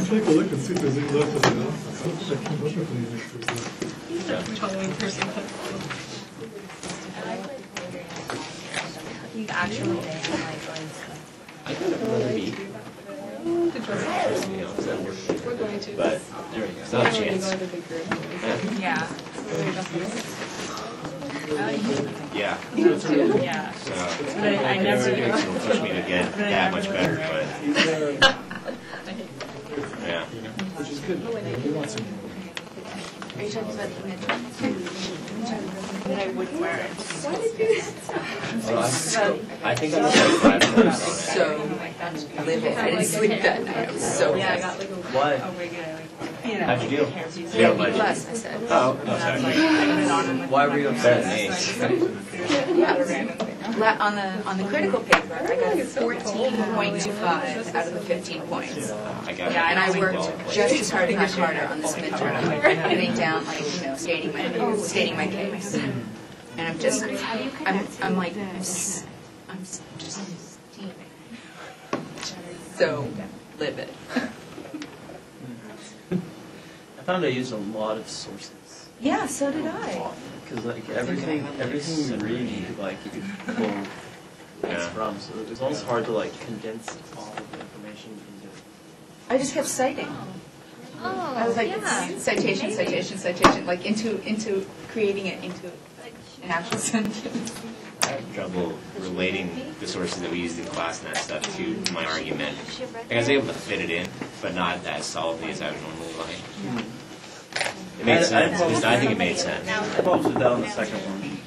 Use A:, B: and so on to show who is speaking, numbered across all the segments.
A: take a look and see if there's any left of the office. I came up with any extras there.
B: You actually
C: I got another beat.
B: we're going to.
C: But there we go. It's not a chance.
B: Yeah.
C: Yeah.
B: Yeah.
C: So
B: But I never.
C: it'll push me to get that much better, but yeah.
A: Which is good. We want some.
B: Are you talking about the midterms? That I would wear it. Why did you?
C: I think I'm like 5 minutes on it.
D: So livid. I didn't sleep that night. I was so
B: Yeah, I
D: pissed.
B: got like
C: Why?
B: a wig and I
C: How'd you deal?
D: Yeah, B plus, I said.
C: Oh, no, sorry. Why were you upset at me?
D: On the critical paper, I got 14.25 out of the 15 points.
C: I got
D: Yeah, and I worked just as hard, if not harder, on this midterm. I'm getting down, like, stating my case. And I'm just so livid.
E: I found I used a lot of sources.
D: Yeah, so did I.
E: Because like everything you read, you could pull things from. So it was almost hard to like condense all of the information into.
D: I just kept citing. I was like, citation, citation, citation, like into creating it into an actual sentence.
C: I have trouble relating the sources that we used in class and that stuff to my argument. Like I was able to fit it in, but not as solidly as I would normally like. It made sense. I think it made sense.
E: I problems with that on the second one.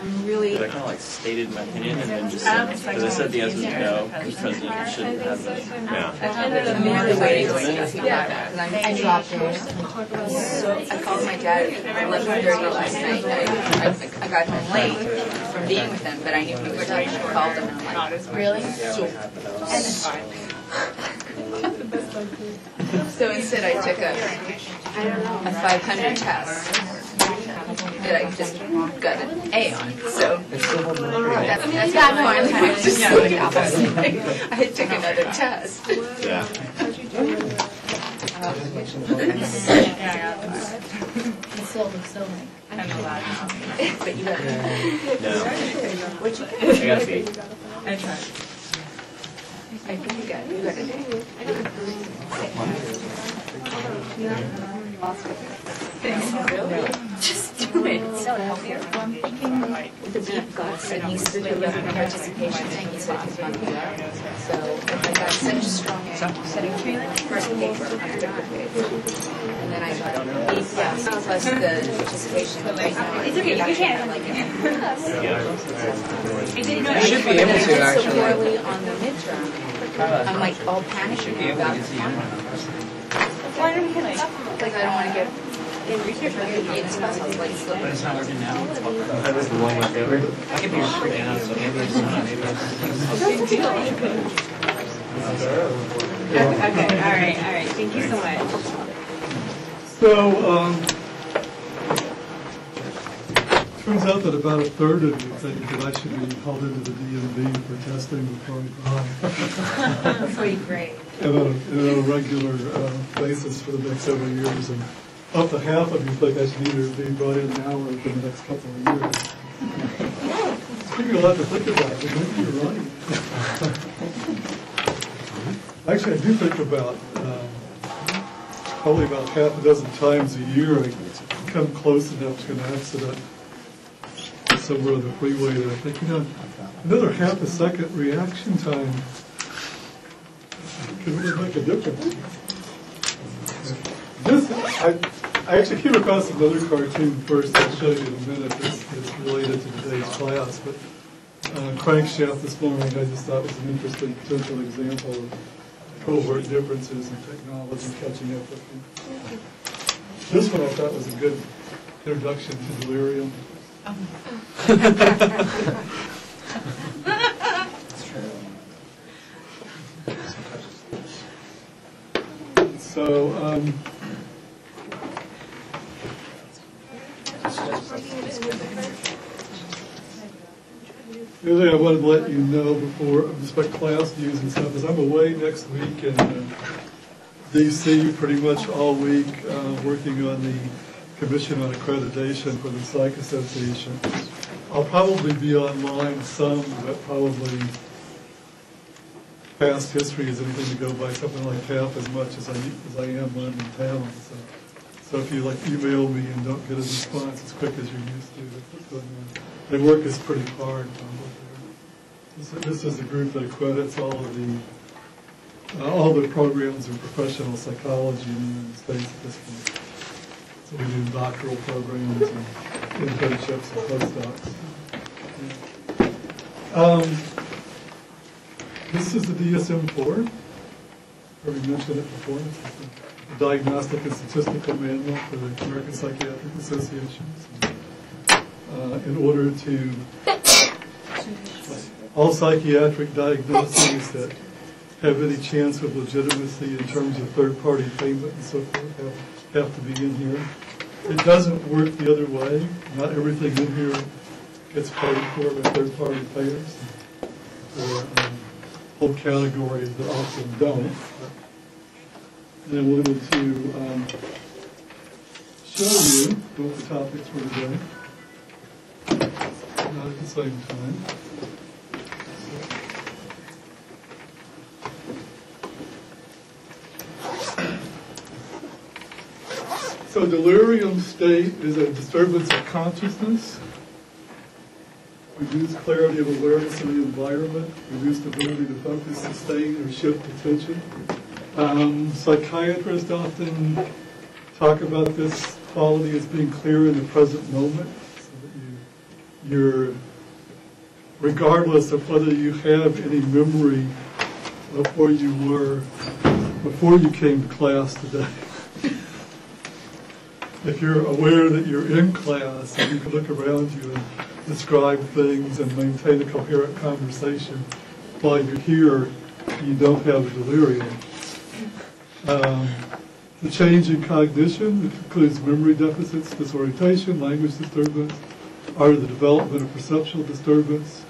D: I'm really.
E: But I kind of like stated my opinion and then just said, because I said the answer was no, because president shouldn't have this.
C: Yeah.
D: I'm really waiting to ask about that. I dropped it. So I called my dad at 11:30 last night. I got home late from being with him, but I knew he was late. I called him and I'm like, really? So instead I took a 500 test that I just got an A on. So that's finally I just did the opposite. I took another test.
C: Yeah.
D: But you got
C: No.
D: what you
C: I got a B.
B: I tried.
D: I think you got it. Just do it. The beat got and he's the participation thing. He said he's on the So I got such a strong first paper on the paper page. And then I got B plus the participation.
B: It's okay, you can.
D: Like it.
F: You should be able to actually.
D: So poorly on the midterm. I'm like all panicking about the final. Like I don't want to get in research or get in special like
F: But it's not working now.
C: That was the one left over.
F: I could be right now, so maybe it's not. Maybe it's
B: Okay, all right. Thank you so much.
A: So, turns out that about a third of you think that I should be hauled into the DMV for testing before I go.
D: That's pretty great.
A: On a regular basis for the next several years. And up to half of you think I should either be brought in now or for the next couple of years. It's giving you a lot to think about, but maybe you're right. Actually, I do think about probably about half a dozen times a year I come close enough to an accident somewhere on the freeway that I think, another half a second reaction time can really make a difference. I actually came across another cartoon first. I'll show you in a minute. It's related to today's class. But Crankshaft this morning I just thought was an interesting potential example of cohort differences in technology catching up with you. This one I thought was a good introduction to delirium. So, the other thing I wanted to let you know before, just about class views and stuff, is I'm away next week, and DC pretty much all week, working on the Commission on Accreditation for the Psych Association. I'll probably be online some, but probably past history is anything to go by, something like half as much as I am when I'm in town. So if you email me and don't get a response as quick as you're used to, that's what's going on. They work us pretty hard. This is a group that accredits all the programs in professional psychology in the United States at this point. So we do doctoral programs and internships and postdocs. This is the DSM-4. Already mentioned it before. It's the Diagnostic and Statistical Manual for the American Psychiatric Associations. In order to all psychiatric diagnoses that have any chance of legitimacy in terms of third-party payment and so forth have to be in here. It doesn't work the other way. Not everything in here gets paid for by third-party payers. There are whole categories that often don't. And I wanted to show you what the topics were today. Not at the same time. So delirium state is a disturbance of consciousness, reduced clarity of awareness in the environment, reduced ability to focus, sustain, or shift attention. Psychiatrists often talk about this quality as being clear in the present moment, so that you're, regardless of whether you have any memory of where you were before you came to class today. If you're aware that you're in class and you can look around you and describe things and maintain a coherent conversation while you're here, you don't have a delirium. The change in cognition, which includes memory deficits, disorientation, language disturbance, are the development of perceptual disturbance.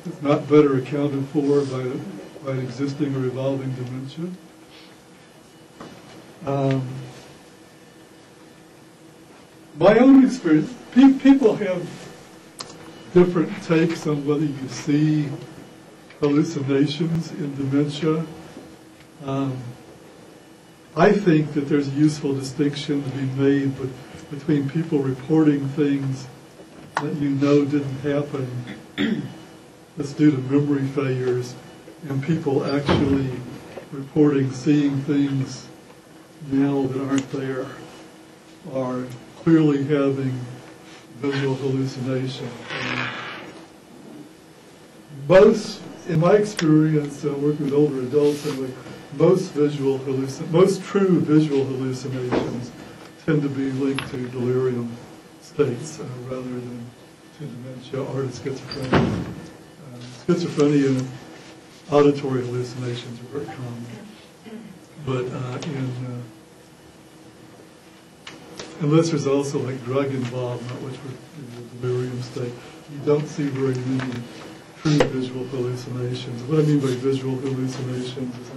A: It's not better accounted for by an existing or evolving dementia. My own experience, people have different takes on whether you see hallucinations in dementia. I think that there's a useful distinction to be made between people reporting things that you know didn't happen that's due to memory failures and people actually reporting seeing things now that aren't there or clearly having visual hallucination. Most, in my experience, working with older adults, most true visual hallucinations tend to be linked to delirium states rather than to dementia or to schizophrenia. Schizophrenia and auditory hallucinations are very common, but unless there's also drug involvement, which would be the delirium state, you don't see very many true visual hallucinations. What I mean by visual hallucinations is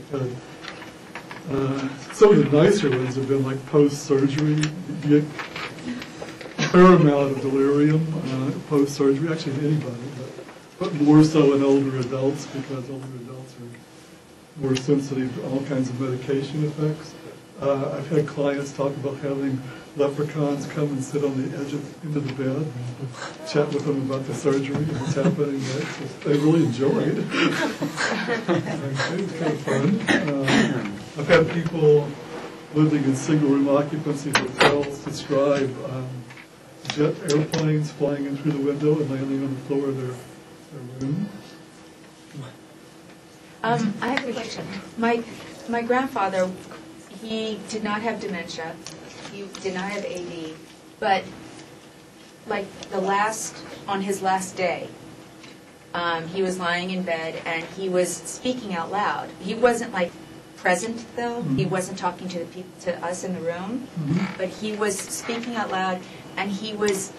A: some of the nicer ones have been post-surgery. You get a fair amount of delirium post-surgery, actually in anybody, but more so in older adults because older adults are more sensitive to all kinds of medication effects. I've had clients talk about having leprechauns come and sit on the edge of the bed and chat with them about the surgery and what's happening next. They really enjoy it. It's kind of fun. I've had people living in single-room occupancy hotels describe jet airplanes flying in through the window and landing on the floor of their room.
D: I have a question. My grandfather, he did not have dementia. He did not have AD, but on his last day, he was lying in bed and he was speaking out loud. He wasn't present though. Mm-hmm. He wasn't talking to us in the room, mm-hmm. but he was speaking out loud and he was